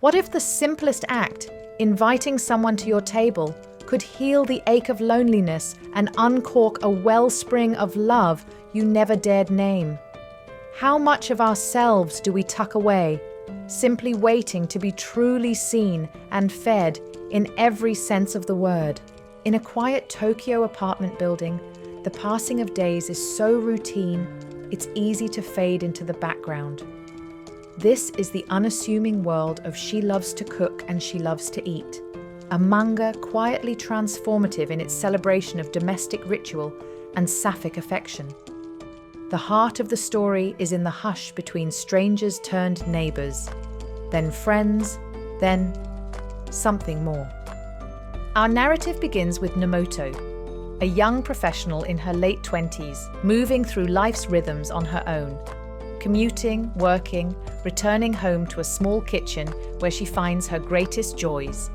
What if the simplest act, inviting someone to your table, could heal the ache of loneliness and uncork a wellspring of love you never dared name? How much of ourselves do we tuck away, simply waiting to be truly seen and fed in every sense of the word? In a quiet Tokyo apartment building, the passing of days is so routine, it's easy to fade into the background. This is the unassuming world of She Loves to Cook and She Loves to Eat, a manga quietly transformative in its celebration of domestic ritual and sapphic affection. The heart of the story is in the hush between strangers turned neighbors, then friends, then something more. Our narrative begins with Nomoto, a young professional in her late 20s, moving through life's rhythms on her own. Commuting, working, returning home to a small kitchen where she finds her greatest joys.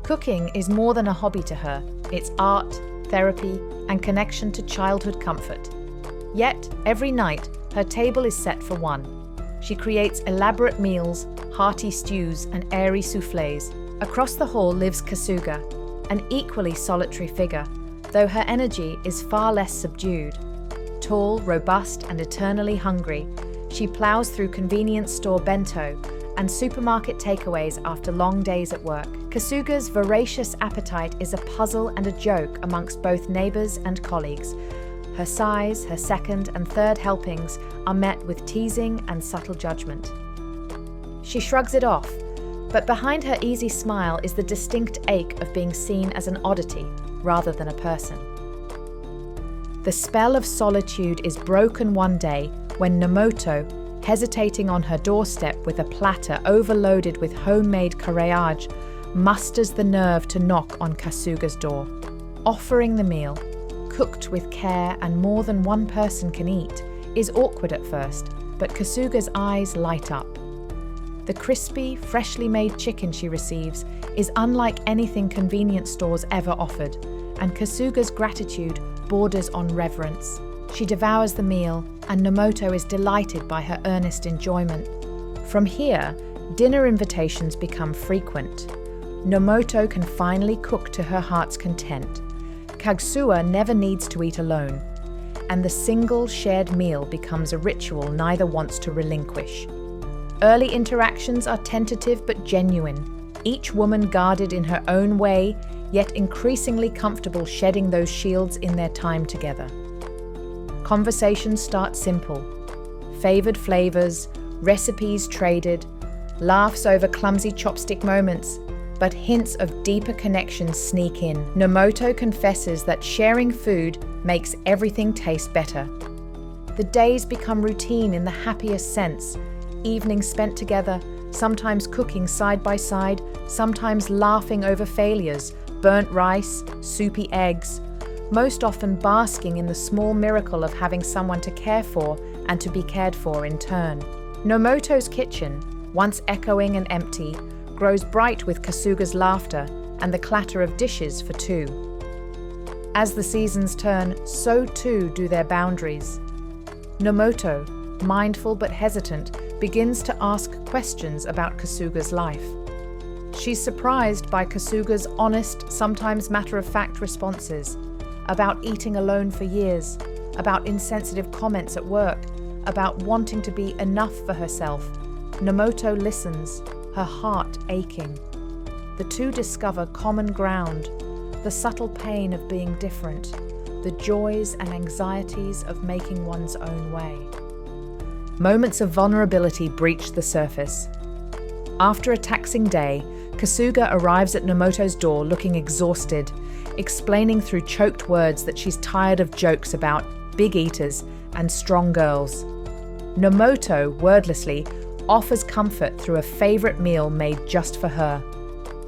Cooking is more than a hobby to her. It's art, therapy, and connection to childhood comfort. Yet, every night, her table is set for one. She creates elaborate meals, hearty stews, and airy soufflés. Across the hall lives Kasuga, an equally solitary figure, though her energy is far less subdued. Tall, robust, and eternally hungry, she plows through convenience store bento and supermarket takeaways after long days at work. Kasuga's voracious appetite is a puzzle and a joke amongst both neighbors and colleagues. Her sighs, her second and third helpings are met with teasing and subtle judgment. She shrugs it off, but behind her easy smile is the distinct ache of being seen as an oddity rather than a person. The spell of solitude is broken one day when Nomoto, hesitating on her doorstep with a platter overloaded with homemade courgeage, musters the nerve to knock on Kasuga's door. Offering the meal, cooked with care and more than one person can eat, is awkward at first, but Kasuga's eyes light up. The crispy, freshly made chicken she receives is unlike anything convenience stores ever offered, and Kasuga's gratitude borders on reverence. She devours the meal, and Nomoto is delighted by her earnest enjoyment. From here, dinner invitations become frequent. Nomoto can finally cook to her heart's content. Kasuga never needs to eat alone, and the single shared meal becomes a ritual neither wants to relinquish. Early interactions are tentative but genuine, each woman guarded in her own way, yet increasingly comfortable shedding those shields in their time together. Conversations start simple. Favored flavors, recipes traded, laughs over clumsy chopstick moments, but hints of deeper connections sneak in. Nomoto confesses that sharing food makes everything taste better. The days become routine in the happiest sense, evenings spent together, sometimes cooking side by side, sometimes laughing over failures, burnt rice, soupy eggs, most often basking in the small miracle of having someone to care for and to be cared for in turn. Nomoto's kitchen, once echoing and empty, grows bright with Kasuga's laughter and the clatter of dishes for two. As the seasons turn, so too do their boundaries. Nomoto, mindful but hesitant, begins to ask questions about Kasuga's life. She's surprised by Kasuga's honest, sometimes matter-of-fact responses about eating alone for years, about insensitive comments at work, about wanting to be enough for herself. Nomoto listens, her heart aching. The two discover common ground, the subtle pain of being different, the joys and anxieties of making one's own way. Moments of vulnerability breach the surface. After a taxing day, Kasuga arrives at Nomoto's door looking exhausted, explaining through choked words that she's tired of jokes about big eaters and strong girls. Nomoto, wordlessly, offers comfort through a favorite meal made just for her.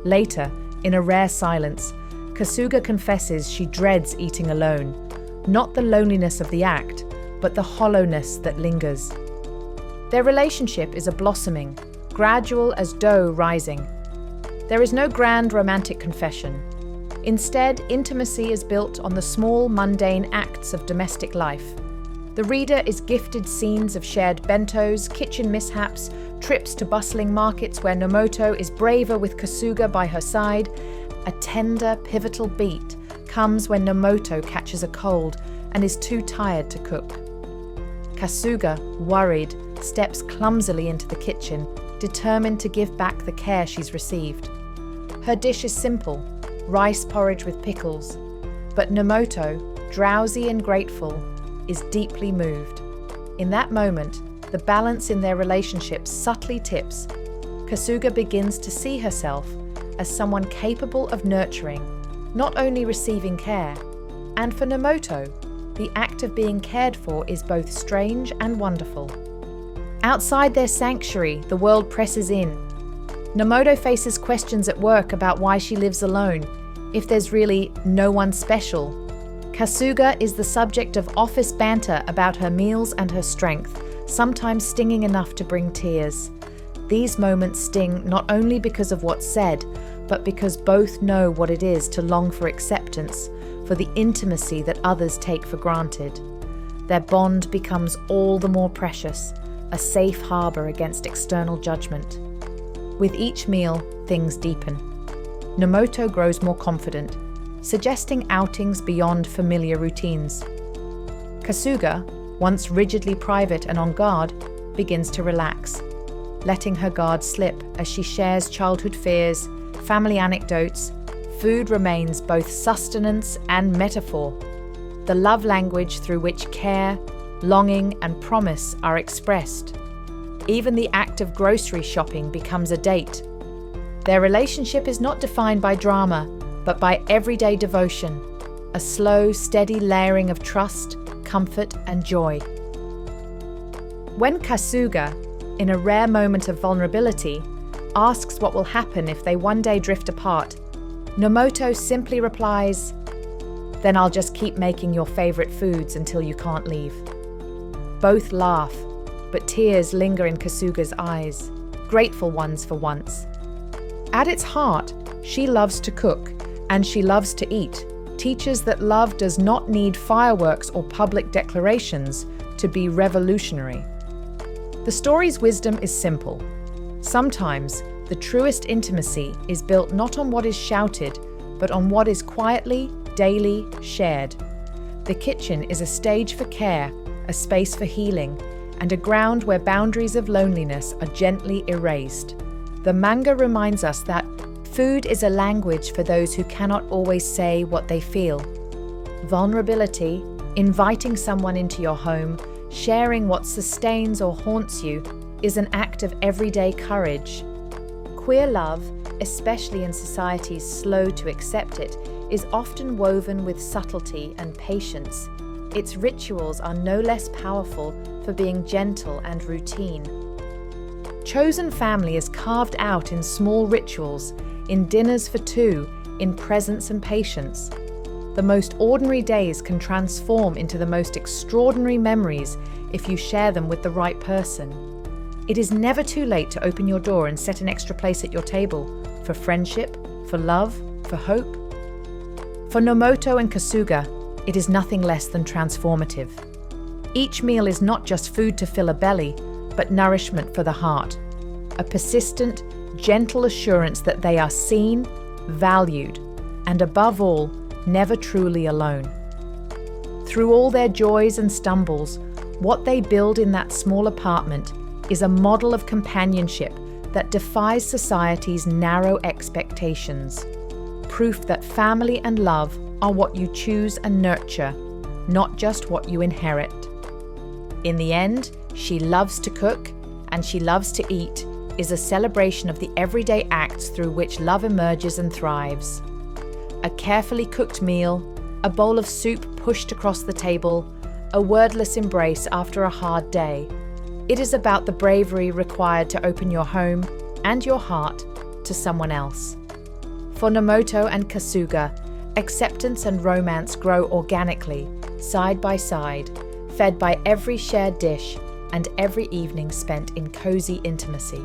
Later, in a rare silence, Kasuga confesses she dreads eating alone, not the loneliness of the act, but the hollowness that lingers. Their relationship is a blossoming, gradual as dough rising. There is no grand romantic confession. Instead, intimacy is built on the small, mundane acts of domestic life. The reader is gifted scenes of shared bentos, kitchen mishaps, trips to bustling markets where Nomoto is braver with Kasuga by her side. A tender, pivotal beat comes when Nomoto catches a cold and is too tired to cook. Kasuga, worried, steps clumsily into the kitchen, determined to give back the care she's received. Her dish is simple, rice porridge with pickles, but Nomoto, drowsy and grateful, is deeply moved. In that moment, the balance in their relationship subtly tips. Kasuga begins to see herself as someone capable of nurturing, not only receiving care. And for Nomoto, the act of being cared for is both strange and wonderful. Outside their sanctuary, the world presses in. Nomoto faces questions at work about why she lives alone, if there's really no one special. Kasuga is the subject of office banter about her meals and her strength, sometimes stinging enough to bring tears. These moments sting not only because of what's said, but because both know what it is to long for acceptance, for the intimacy that others take for granted. Their bond becomes all the more precious, a safe harbor against external judgment. With each meal, things deepen. Nomoto grows more confident, suggesting outings beyond familiar routines. Kasuga, once rigidly private and on guard, begins to relax, letting her guard slip as she shares childhood fears, family anecdotes. Food remains both sustenance and metaphor, the love language through which care, longing, and promise are expressed. Even the act of grocery shopping becomes a date. Their relationship is not defined by drama, but by everyday devotion, a slow, steady layering of trust, comfort, and joy. When Kasuga, in a rare moment of vulnerability, asks what will happen if they one day drift apart, Nomoto simply replies, "Then I'll just keep making your favorite foods until you can't leave." Both laugh, but tears linger in Kasuga's eyes, grateful ones for once. At its heart, she loves to cook, and she loves to eat, teaches that love does not need fireworks or public declarations to be revolutionary. The story's wisdom is simple. Sometimes, the truest intimacy is built not on what is shouted, but on what is quietly, daily shared. The kitchen is a stage for care, a space for healing, and a ground where boundaries of loneliness are gently erased. The manga reminds us that food is a language for those who cannot always say what they feel. Vulnerability, inviting someone into your home, sharing what sustains or haunts you, is an act of everyday courage. Queer love, especially in societies slow to accept it, is often woven with subtlety and patience. Its rituals are no less powerful for being gentle and routine. Chosen family is carved out in small rituals, in dinners for two, in presence and patience. The most ordinary days can transform into the most extraordinary memories if you share them with the right person. It is never too late to open your door and set an extra place at your table, for friendship, for love, for hope. For Nomoto and Kasuga, it is nothing less than transformative. Each meal is not just food to fill a belly, but nourishment for the heart. A persistent, gentle assurance that they are seen, valued, and above all, never truly alone. Through all their joys and stumbles, what they build in that small apartment is a model of companionship that defies society's narrow expectations. Proof that family and love are what you choose and nurture, not just what you inherit. In the end, She Loves to Cook and She Loves to Eat is a celebration of the everyday acts through which love emerges and thrives. A carefully cooked meal, a bowl of soup pushed across the table, a wordless embrace after a hard day. It is about the bravery required to open your home and your heart to someone else. For Nomoto and Kasuga, acceptance and romance grow organically, side by side, fed by every shared dish and every evening spent in cozy intimacy.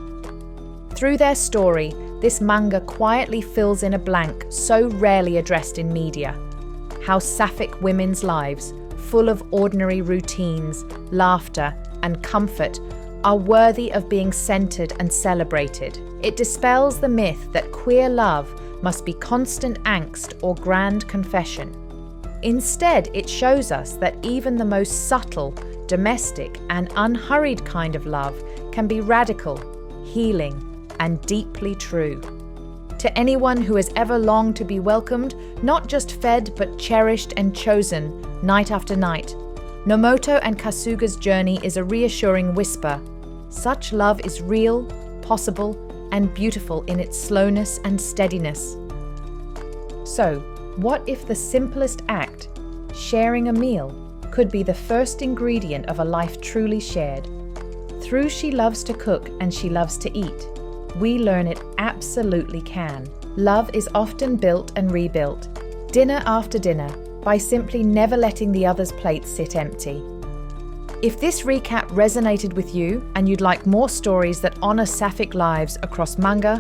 Through their story, this manga quietly fills in a blank so rarely addressed in media: how Sapphic women's lives, full of ordinary routines, laughter, and comfort, are worthy of being centered and celebrated. It dispels the myth that queer love must be constant angst or grand confession. Instead, it shows us that even the most subtle, domestic, and unhurried kind of love can be radical, healing, and deeply true. To anyone who has ever longed to be welcomed, not just fed but cherished and chosen, night after night, Nomoto and Kasuga's journey is a reassuring whisper. Such love is real, possible, and beautiful in its slowness and steadiness. So, what if the simplest act, sharing a meal, could be the first ingredient of a life truly shared? Through She Loves to Cook and She Loves to Eat, we learn it absolutely can. Love is often built and rebuilt, dinner after dinner, by simply never letting the other's plate sit empty. If this recap resonated with you and you'd like more stories that honor Sapphic lives across manga,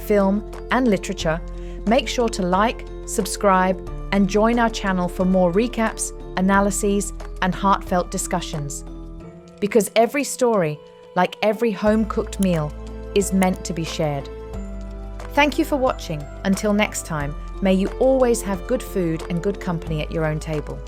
film, and literature, make sure to like, subscribe, and join our channel for more recaps, analyses, and heartfelt discussions. Because every story, like every home-cooked meal, is meant to be shared. Thank you for watching. Until next time, may you always have good food and good company at your own table.